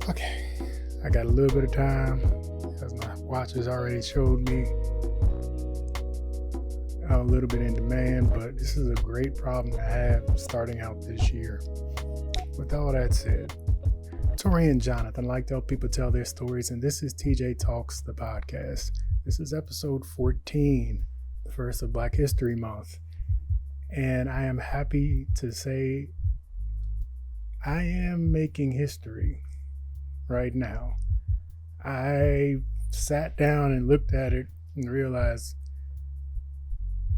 Okay, I got a little bit of time as my watch has already showed me I'm a little bit in demand, but this is a great problem to have starting out this year. With all that said, Tori and Jonathan like to help people tell their stories, and this is TJ Talks, the podcast. This is episode 14, the first of Black History Month, and I am happy to say I am making history right now. I sat down and looked at it and realized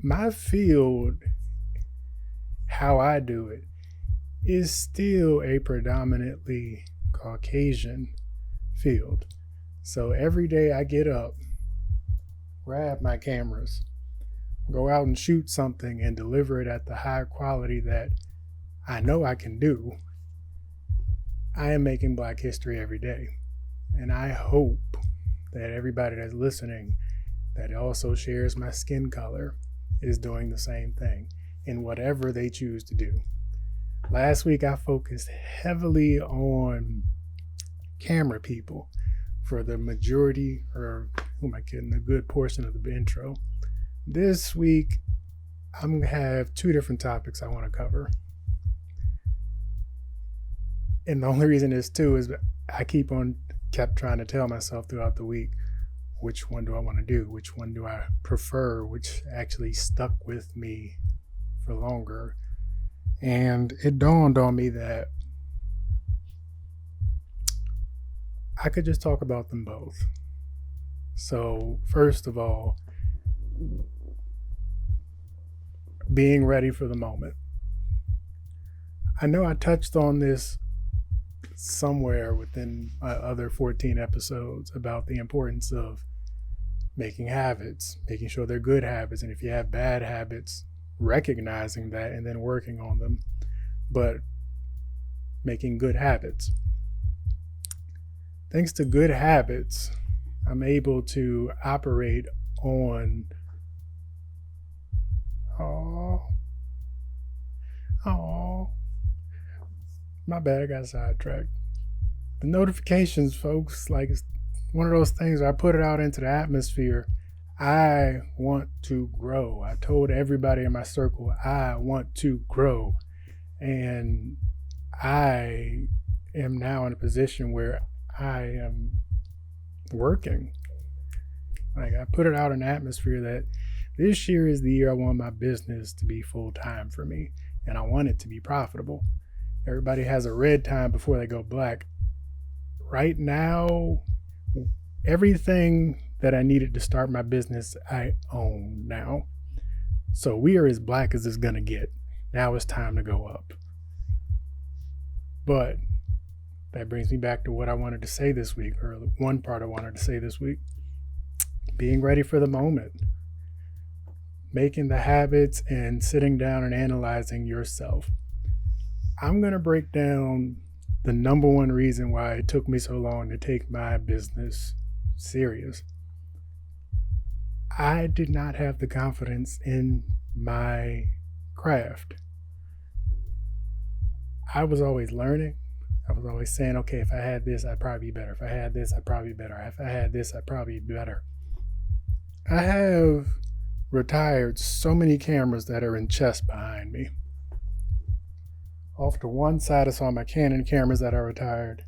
my field, how I do it, is still a predominantly Caucasian field. So every day I get up, grab my cameras, go out and shoot something and deliver it at the high quality that I know I can do. I am making Black history every day. And I hope that everybody that's listening that also shares my skin color is doing the same thing in whatever they choose to do. Last week I focused heavily on camera people for the majority, or who am I kidding, a good portion of the intro. This week I'm going to have two different topics I want to cover. And the only reason is two is I kept trying to tell myself throughout the week, which one do I want to do? Which one do I prefer? Which actually stuck with me for longer. And it dawned on me that I could just talk about them both. So first of all, being ready for the moment. I know I touched on this somewhere within my other 14 episodes about the importance of making habits, making sure they're good habits, and if you have bad habits, recognizing that and then working on them, but making good habits. Thanks to good habits, I'm able to operate on my bad, I got sidetracked. The notifications, folks, like it's one of those things where I put it out into the atmosphere. I want to grow. I told everybody in my circle, I want to grow. And I am now in a position where I am working. Like I put it out in the atmosphere that this year is the year I want my business to be full time for me. And I want it to be profitable. Everybody has a red time before they go black. Right now, everything that I needed to start my business, I own now. So we are as black as it's gonna get. Now it's time to go up. But that brings me back to what I wanted to say this week, or one part I wanted to say this week. Being ready for the moment. Making the habits and sitting down and analyzing yourself. I'm gonna break down the number one reason why it took me so long to take my business serious. I did not have the confidence in my craft. I was always learning. I was always saying, okay, if I had this, I'd probably be better. If I had this, I'd probably be better. If I had this, I'd probably be better. I have retired so many cameras that are in chests behind me. Off to one side is all my Canon cameras that I retired.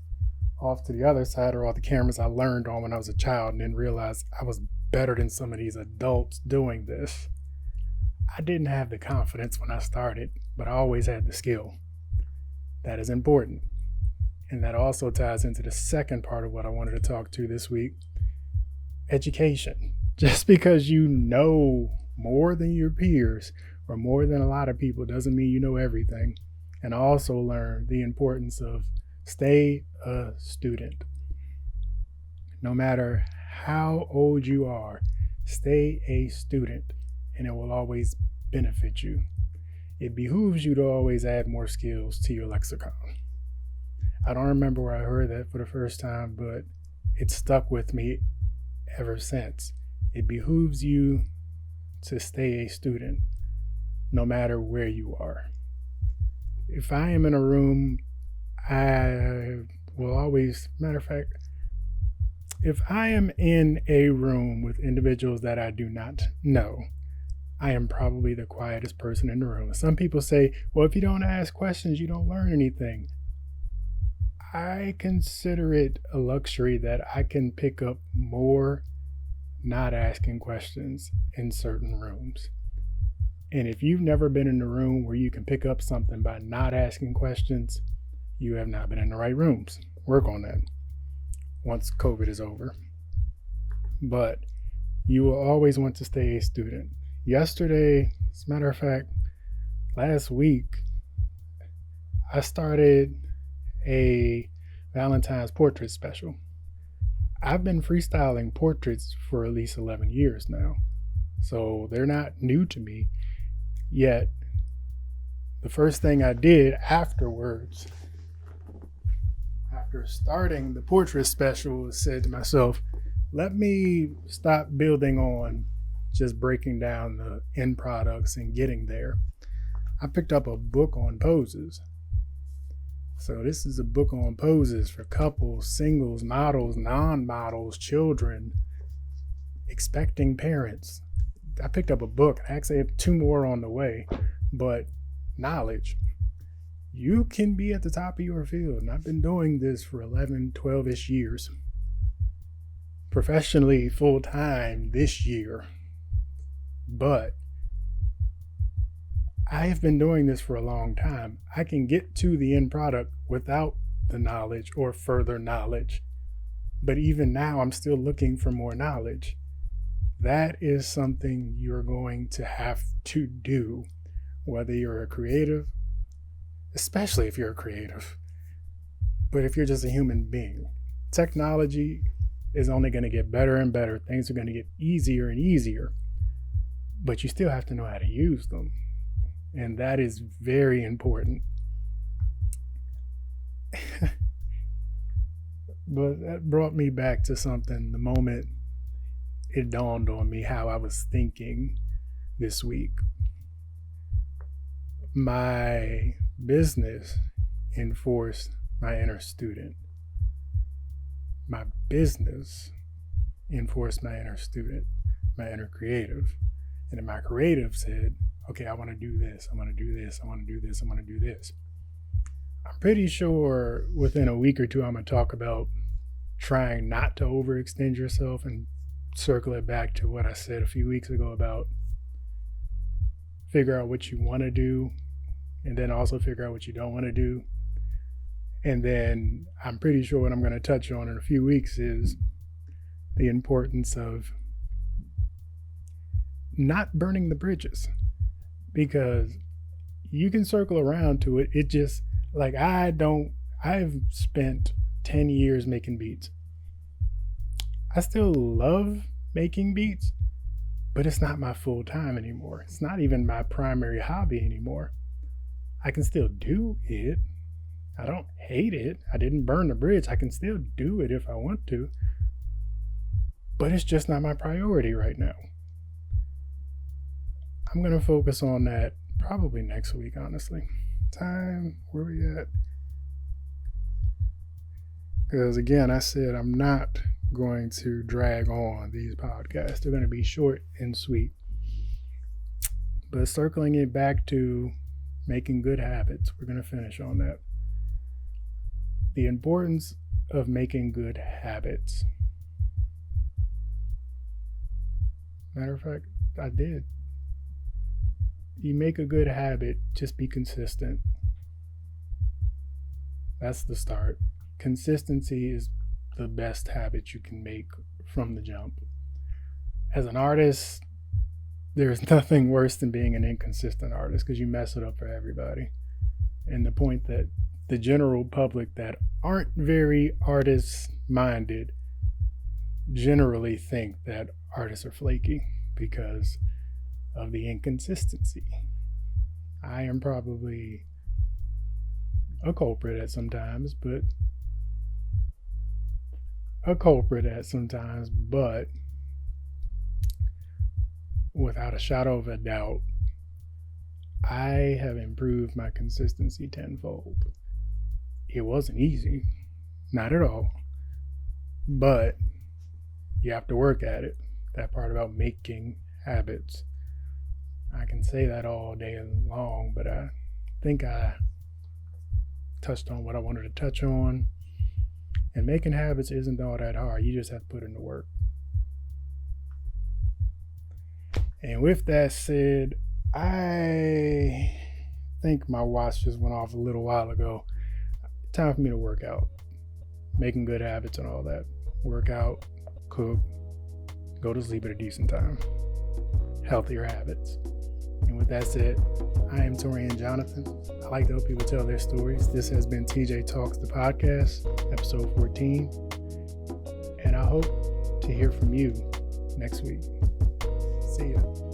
Off to the other side are all the cameras I learned on when I was a child and then realized I was better than some of these adults doing this. I didn't have the confidence when I started, but I always had the skill. That is important. And that also ties into the second part of what I wanted to talk to this week. Education. Just because you know more than your peers or more than a lot of people doesn't mean you know everything. And I also learned the importance of stay a student. No matter how old you are, stay a student and it will always benefit you. It behooves you to always add more skills to your lexicon. I don't remember where I heard that for the first time, but it stuck with me ever since. It behooves you to stay a student no matter where you are. If I am in a room, I will always, matter of fact, if I am in a room with individuals that I do not know, I am probably the quietest person in the room. Some people say, well, if you don't ask questions, you don't learn anything. I consider it a luxury that I can pick up more not asking questions in certain rooms. And if you've never been in a room where you can pick up something by not asking questions, you have not been in the right rooms. Work on that once COVID is over. But you will always want to stay a student. Yesterday, as a matter of fact, last week, I started a Valentine's portrait special. I've been freestyling portraits for at least 11 years now, so they're not new to me. Yet, the first thing I did afterwards, after starting the portrait special, was said to myself, let me stop building on just breaking down the end products and getting there. I picked up a book on poses. So this is a book on poses for couples, singles, models, non-models, children, expecting parents. I picked up a book. I actually have 2 more on the way, but knowledge. You can be at the top of your field. And I've been doing this for 11, 12-ish years. Professionally, full-time this year. But I have been doing this for a long time. I can get to the end product without the knowledge or further knowledge. But even now, I'm still looking for more knowledge. That is something you're going to have to do, whether you're a creative, especially if you're a creative, but if you're just a human being. Technology is only going to get better and better. Things are going to get easier and easier, but you still have to know how to use them. And that is very important. But that brought me back to something the moment it dawned on me how I was thinking this week. My business enforced my inner student. My business enforced my inner student, my inner creative. And then my creative said, okay, I want to do this. I want to do this. I want to do this. I want to do this. I'm pretty sure within a week or two, I'm going to talk about trying not to overextend yourself and circle it back to what I said a few weeks ago about figure out what you want to do and then also figure out what you don't want to do. And then I'm pretty sure what I'm going to touch on in a few weeks is the importance of not burning the bridges, because you can circle around to it. It just like I've spent 10 years making beats. I still love making beats, but it's not my full time anymore. It's not even my primary hobby anymore. I can still do it. I don't hate it. I didn't burn the bridge. I can still do it if I want to, but it's just not my priority right now. I'm going to focus on that probably next week, honestly. Time, where we at? Because again, I said I'm not going to drag on these podcasts. They're going to be short and sweet. But circling it back to making good habits, we're going to finish on that. The importance of making good habits. Matter of fact, I did. You make a good habit, just be consistent. That's the start. Consistency is the best habit you can make from the jump. As an artist, there's nothing worse than being an inconsistent artist because you mess it up for everybody. And the point that the general public that aren't very artist-minded generally think that artists are flaky because of the inconsistency. I am probably a culprit at sometimes, but without a shadow of a doubt, I have improved my consistency tenfold. It wasn't easy. Not at all. But you have to work at it. That part about making habits. I can say that all day long, but I think I touched on what I wanted to touch on. And making habits isn't all that hard. You just have to put in the work. And with that said, I think my watch just went off a little while ago. Time for me to work out. Making good habits and all that. Work out, cook, go to sleep at a decent time. Healthier habits. And with that said, I am Torian Jonathan. I like to help people tell their stories. This has been TJ Talks, the podcast, episode 14. And I hope to hear from you next week. See ya.